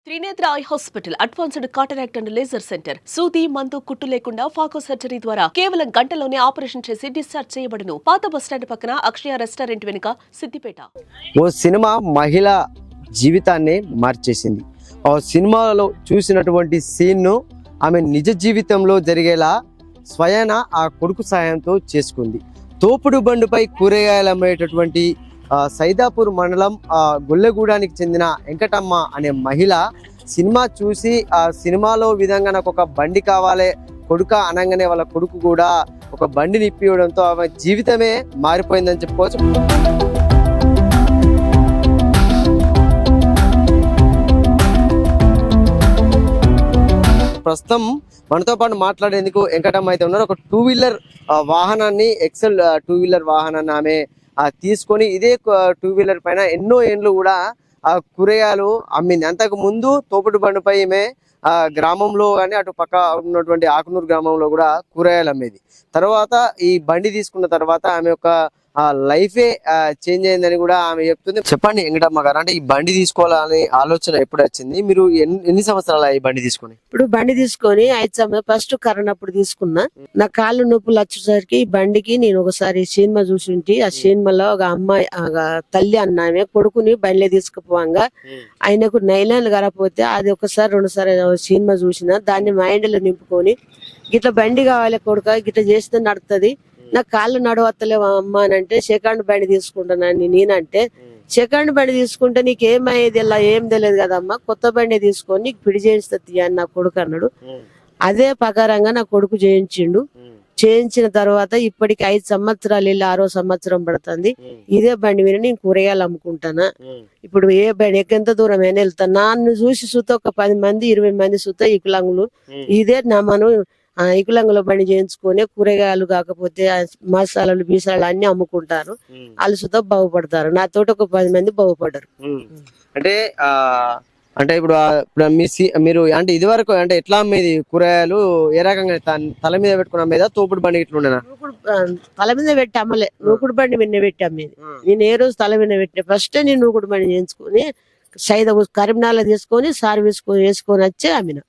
Trinetra eye hospital advanced cataract and laser centre. సూది మందు కుట్టు లేకుండా ఫాకో సర్జరీ ద్వారా కేవలం గంటలోనే ఆపరేషన్ చేసి డిశ్చార్జ్ చేయబడును. పాత బస్టాండ్ పక్కన అక్షయ రెస్టారెంట్ వెనుక, సిద్దిపేట. ఓ సినిమా మహిళ జీవితాన్ని మార్చేసింది. ఆ సినిమాలో చూసినటువంటి సీన్ను ఆమె నిజ జీవితంలో జరిగేలా స్వయాన ఆ కొడుకు సాయంతో చేసుకుంది. తోపుడు బండిపై కూరగాయలు అమ్మేటటువంటి సైదాపూర్ మండలం గొల్లెగూడానికి చెందిన వెంకటమ్మ అనే మహిళ సినిమా చూసి ఆ సినిమాలో విధంగా నాకు ఒక బండి కావాలి కొడుక అనగానే వాళ్ళ కొడుకు కూడా ఒక బండిని ఇప్పివ్వడంతో ఆమె జీవితమే మారిపోయిందని చెప్పుకోవచ్చు. ప్రస్తుతం మనతో పాటు మాట్లాడేందుకు వెంకటమ్మ అయితే ఉన్నారు. ఒక 2 వీలర్ వాహనాన్ని, ఎక్సెల్ 2 వీలర్ వాహనాన్ని ఆమె తీసుకొని ఇదే 2 వీలర్ పైన ఎన్నో ఏండ్లు కూడా ఆ కూరగాయలు అమ్మింది. అంతకు ముందు తోపుడు బండిపై ఈమె గ్రామంలో కానీ అటు పక్క ఉన్నటువంటి ఆకునూరు గ్రామంలో కూడా కూరగాయలు అమ్మేది. తర్వాత ఈ బండి తీసుకున్న తర్వాత ఆమె యొక్క లైఫే చేంజ్ అయిందని కూడా ఆమె చెప్తుంది. చెప్పండి వెంకటమ్మ గారు, అంటే ఈ బండి తీసుకోవాలని ఆలోచన ఎప్పుడు వచ్చింది? మీరు ఎన్ని సంవత్సరాలు ఈ బండి తీసుకొని? ఇప్పుడు బండి తీసుకొని 5 సంవత్సరాలు ఫస్ట్ కరోనా అప్పుడు తీసుకున్నా. నా కాళ్ళు నొప్పులు వచ్చేసరికి ఈ బండికి నేను ఒకసారి సినిమా చూసింటి. ఆ సినిమాలో ఒక అమ్మాయి తల్లి అన్నామే కొడుకుని బండిలో తీసుకుపోవంగా ఆయనకు నైలాన్లు కరపోతే అది ఒకసారి 2 సార్లు సినిమా చూసిన దాన్ని మైండ్ లో నింపుకొని గిట్ల బండి కావాలి కొడుక గిట్ల చేస్తే నడుతుంది, నా కాళ్ళు నడవత్తలేవు అమ్మ అని అంటే సెకండ్ బండి తీసుకుంటానని నేనంటే, సెకండ్ బండి తీసుకుంటే నీకు ఏమయ్యేది ఇలా ఏం తెలియదు కదమ్మా, కొత్త బండి తీసుకొని నీకు పిడి చేయిస్తుంది అని నా కొడుకు అన్నాడు. అదే ప్రకారంగా నా కొడుకు చేయించిండు. చేయించిన తర్వాత ఇప్పటికి 5 సంవత్సరాలు వెళ్ళి 6వ సంవత్సరం పడుతుంది. ఇదే బండి మీద నేను కూరగాయలు అమ్ముకుంటానా. ఇప్పుడు ఏ బండి ఎంత దూరం అయినా వెళ్తాను. నన్ను చూసి సుత ఒక 10 మంది 20 మంది సుత వికలాంగులు ఇదే నా మనం వికలాంగుల బండి చేయించుకొని కూరగాయలు కాకపోతే మసాలాలు బీసాలు అన్ని అమ్ముకుంటారు. వాళ్ళు సుత బాగుపడతారు. నాతోటి ఒక 10 మంది బాగుపడ్డారు. అంటే అంటే ఇప్పుడు మీరు అంటే ఇది వరకు అంటే ఎట్లా అమ్మేది కూరగాయలు? ఏ రకంగా తల మీద పెట్టుకుని అమ్మేదా, తోపుడు బండి ఇట్లా ఉండేనా? తల మీద పెట్టి అమ్మలే, నూకుడు బండి మీద పెట్టి అమ్మేది. నేను ఏ రోజు తల మీద పెట్టిన ఫస్ట్ నేను నూకుడు బండి చేయించుకొని సైద కరీంనగర్ తీసుకొని సార్ వేసుకొని వచ్చి అమ్మిన.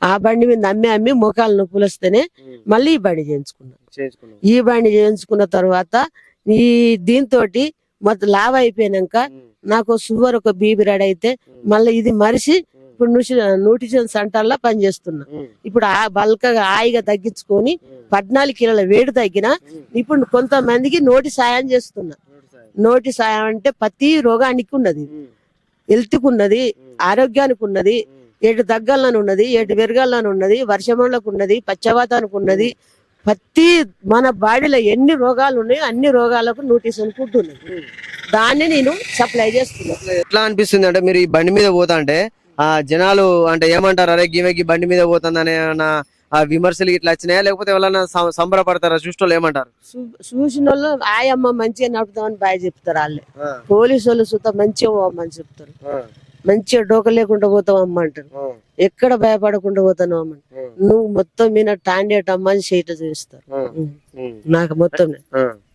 ఆ బండి మీద అమ్మి మోకాలు నొప్పులు వస్తేనే మళ్ళీ ఈ బండి చేయించుకున్నా. ఈ బండి చేయించుకున్న తర్వాత ఈ దీంతో మొత్తం లాభ అయిపోయినాక నాకు షుగర్ ఒక బీబీ రెడీ అయితే మళ్ళీ ఇది మరిచి ఇప్పుడు న్యూట్రిషన్ సెంటర్లో పనిచేస్తున్నా. ఇప్పుడు బల్కగా హాయిగా తగ్గించుకొని 14 కిలోల వేడి తగ్గిన. ఇప్పుడు కొంతమందికి నోటి సాయం చేస్తున్నా. నోటి సాయం అంటే ప్రతి రోగానికి ఉన్నది, హెల్త్ కు ఉన్నది, ఆరోగ్యానికి ఉన్నది, ఏటు దగ్గరలను ఉన్నది, ఏటు వెరగాలను ఉన్నది, వర్షమంలోకి ఉన్నది, పచ్చవాతానికి ఉన్నది. ప్రతి మన బాడీలో ఎన్ని రోగాలు ఉన్నాయో అన్ని రోగాలకు న్యూట్రిషన్ ఫుడ్ ఉన్నది. దాన్ని నేను సప్లై చేస్తున్నా. ఎట్లా అనిపిస్తుంది అంటే మీరు ఈ బండి మీద పోతా అంటే జనాలు అంటే ఏమంటారు, అరే గీమెకి బండి మీద పోతుందనే విమర్శలు ఇట్లా వచ్చినాయా, లేకపోతే ఎవరైనా సంబరపడతారా? చూసిన ఏమంటారు? చూసిన వాళ్ళు ఆయమ్మ మంచిగా నడుపుతామని బాగా చెప్తారు. వాళ్ళే పోలీసు వాళ్ళు సుత మంచిగా పోవమ్మని చెప్తారు. మంచిగా డోక లేకుండా పోతావు అమ్మ అంటారు. ఎక్కడ భయపడకుండా పోతాను అమ్మ. నువ్వు మొత్తం మీద టాండేట్ అమ్మని చేయట చూపిస్తారు. నాకు మొత్తం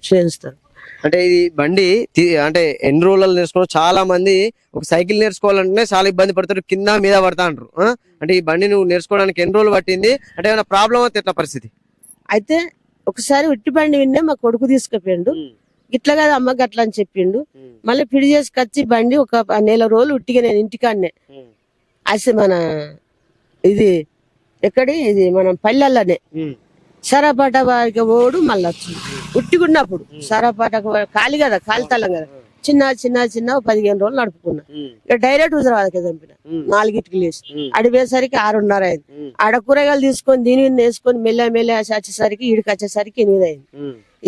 చేయిస్తారు. అంటే ఇది బండి అంటే ఎన్ని రోజులు నేర్చుకున్నా చాలా మంది ఒక సైకిల్ నేర్చుకోవాలంటే చాలా ఇబ్బంది పడతారు, కింద మీద పడతా అంటారు. అంటే ఈ బండి నువ్వు నేర్చుకోవడానికి ఎన్ని రోజులు పట్టింది? అంటే ఏమైనా ప్రాబ్లం అయితే ఎట్లా పరిస్థితి? అయితే ఒకసారి ఉట్టి బండి విన్నే మా కొడుకు తీసుకుపోయిండు. ఇట్లా కదా అమ్మ గట్లా అని చెప్పిండు. మళ్ళీ పిడి చేసుకొచ్చి బండి ఒక 1 నెల రోజులు ఉట్టిగా నేను ఇంటికాడనే అసలు మన ఇది ఎక్కడి ఇది మనం పల్లెల్లోనే సరాపాట వారికి ఓడు మళ్ళీ వచ్చింది. ఉట్టిగున్నప్పుడు సరాపాట ఖాళీ కదా, ఖాళీతలం కదా, చిన్న 15 రోజులు నడుపుకున్నా. ఇక డైరెక్ట్ హుజరాబాద్కి చంపిన. 4కి లేచి అడిపోయేసరికి 6:30 అయింది. ఆడ కూరగాయలు తీసుకొని దీని మీద వేసుకొని మెల్ల వచ్చేసరికి ఈడికి వచ్చేసరికి 8 అయింది.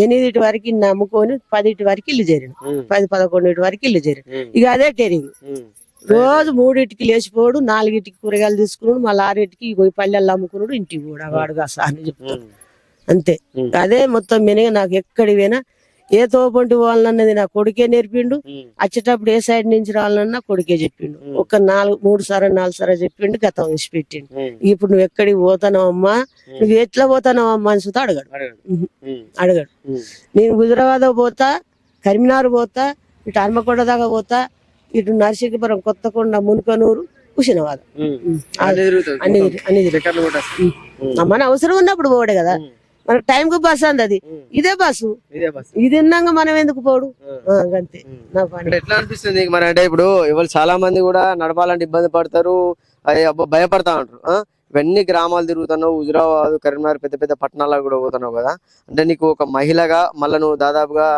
8 వరకు నమ్ముకొని 10 వరకు ఇల్లు చేరిన. 10-11 వరకు ఇల్లు చేరిన. ఇక అదే టెరింగ్. రోజు 3కి లేచిపోడు, 4కి కూరగాయలు తీసుకున్నాడు, మళ్ళీ 6కి పల్లెల్లో అమ్ముకున్నాడు, ఇంటికి కూడా వాడుగా సార్ చెప్తాడు. అంతే. అదే మొత్తం మెనగా నాకు ఎక్కడి పోయినా ఏ తోపంటి పోవాలన్నది నా కొడుకే నేర్పిండు. వచ్చేటప్పుడు ఏ సైడ్ నుంచి రావాలన్నా కొడుకే చెప్పిండు. ఒక 3 సార్లు 4 సార్లు చెప్పిండు, గతం వేసి పెట్టిండు. ఇప్పుడు నువ్వు ఎక్కడికి పోతావు అమ్మా, నువ్వు ఎట్లా పోతావు అమ్మా అని చూస్తా అడగాడు. నేను హుజరాబాద్ పోతా, కరీంనగర్ పోతా, ఇటు హన్మకొండ దాకా పోతా, ఇటు నరసింహపురం, కొత్తకొండ, మునుకనూరు, హుషినాబాద్ అన్ని తిరుగుతావు. అన్ని అన్ని చక్కర్లు కొట్టేస్తావు. మన అవసరం ఉన్నప్పుడు పోవడే కదా, మనకు టైం కు బస్సు అంది అది. ఇదే బస్సు, ఇదే బస్. ఇది ఉన్నాక మనం ఎందుకు పోడు, అంతే నా పని. అంటే ఎట్లా అనిపిస్తుంది నీకు మరి? అంటే ఇప్పుడు ఇవాళ చాలా మంది కూడా నడపాలంటే ఇబ్బంది పడతారు, అయ్యే అబ్బా భయపడతా ఉంటారు. ఇవన్నీ గ్రామాలు తిరుగుతున్నావు, హుజురాబాద్, కరీంనగర్, పెద్ద పెద్ద పట్టణాలకు కూడా పోతున్నావు కదా. అంటే నీకు ఒక మహిళగా మళ్ళీ నువ్వు దాదాపుగా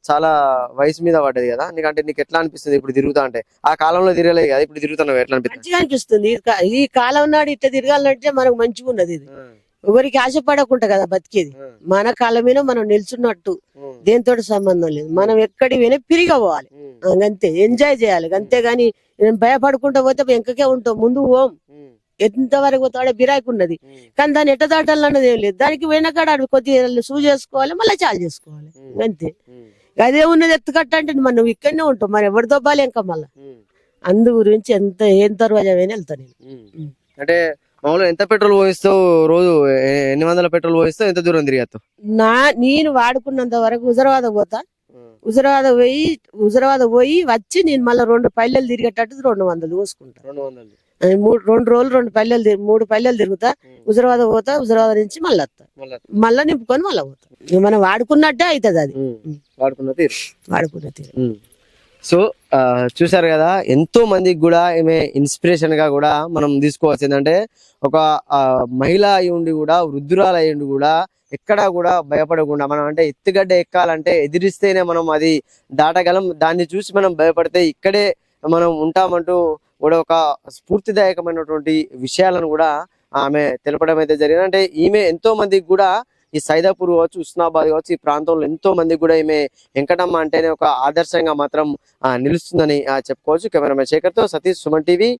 చాలా వయసు మీద పడ్డది కదా నీకు, అంటే నీకు ఎట్లా అనిపిస్తుంది ఇప్పుడు తిరుగుతా అంటే? ఆ కాలంలో తిరగలేదు కదా, ఇప్పుడు తిరుగుతున్నావు, ఎట్లా అనిపిస్తుంది? మంచిగా అనిపిస్తుంది. ఈ కాలం నాడు ఇట్లా తిరగాలంటే మనకు మంచిగా ఉన్నది. ఇది ఎవరికి ఆశపడకుండా కదా బతికేది. మన కాళ్ళ మీద మనం నిల్చున్నట్టు దేంతో సంబంధం లేదు. మనం ఎక్కడికి పోయినా పిరిగా పోవాలి, అంతే ఎంజాయ్ చేయాలి. అంతేగాని నేను భయపడుకుంటా పోతే వెంకకే ఉంటాం, ముందు ఓం ఎంతవరకు పోతాడే బిరాయికి ఉన్నది. కానీ దాన్ని ఎట్ట దాటాలన్నది ఏం లేదు. దానికి పోయిన కాడ కొద్దిగా సూ చేసుకోవాలి, మళ్ళీ చాలు చేసుకోవాలి, అంతే. అదే ఉన్నది ఎత్తుకట్ట అంటే మనం నువ్వు ఇక్కడనే ఉంటావు, మరి ఎవరి దొబ్బాలి ఇంకా మళ్ళా. అందు గురించి ఏం తర్వాత వెళ్తా నేను. అంటే మామూలుగా ఎంత పెట్రోల్ పోయిస్తావు రోజు? ఎన్ని వందల పెట్రోల్ పోయిస్తావు? ఎంత దూరం తిరిగేస్తావు? నేను వాడుకున్నంత వరకు హుజరాబాద్ పోతా. హుజరాబాద్ పోయి వచ్చి నేను మళ్ళీ 2 పల్లెలు తిరిగేటట్టు 200 పోసుకుంటా. 2 రోజులు 2 పల్లెలు 3 పల్లెలు తిరుగుతా. హుజరాబాద్ పోతా, హుజరాబాద్ నుంచి మళ్ళీ వస్తా, మళ్ళీ నింపుకొని మళ్ళీ పోతా. మనం వాడుకున్నట్టే అవుతుంది అది, వాడుకున్న తీరు. సో చూసారు కదా, ఎంతో మందికి కూడా ఈమె ఇన్స్పిరేషన్ గా కూడా మనం తీసుకోవచ్చు. ఏంటంటే ఒక మహిళ అయి ఉండి కూడా, వృద్ధురాలు అయి ఉండి కూడా ఎక్కడా కూడా భయపడకుండా, మనం అంటే ఎత్తుగడ్డ ఎక్కాలంటే ఎదిరిస్తేనే మనం అది దాటగలం. దాన్ని చూసి మనం భయపడితే ఇక్కడే మనం ఉంటామంటూ కూడా ఒక స్ఫూర్తిదాయకమైనటువంటి విషయాలను కూడా ఆమె తెలపడం అయితే జరిగింది. అంటే ఈమె ఎంతో మందికి కూడా ఈ సైదాపూర్ కావచ్చు, హుస్నాబాద్ కావచ్చు, ఈ ప్రాంతంలో ఎంతో మందికి కూడా ఈమె వెంకటమ్మ అంటేనే ఒక ఆదర్శంగా మాత్రం నిలుస్తుందని చెప్పుకోవచ్చు. కెమెరామెన్ శేఖర్తో సతీష్, సుమన్ టీవీ.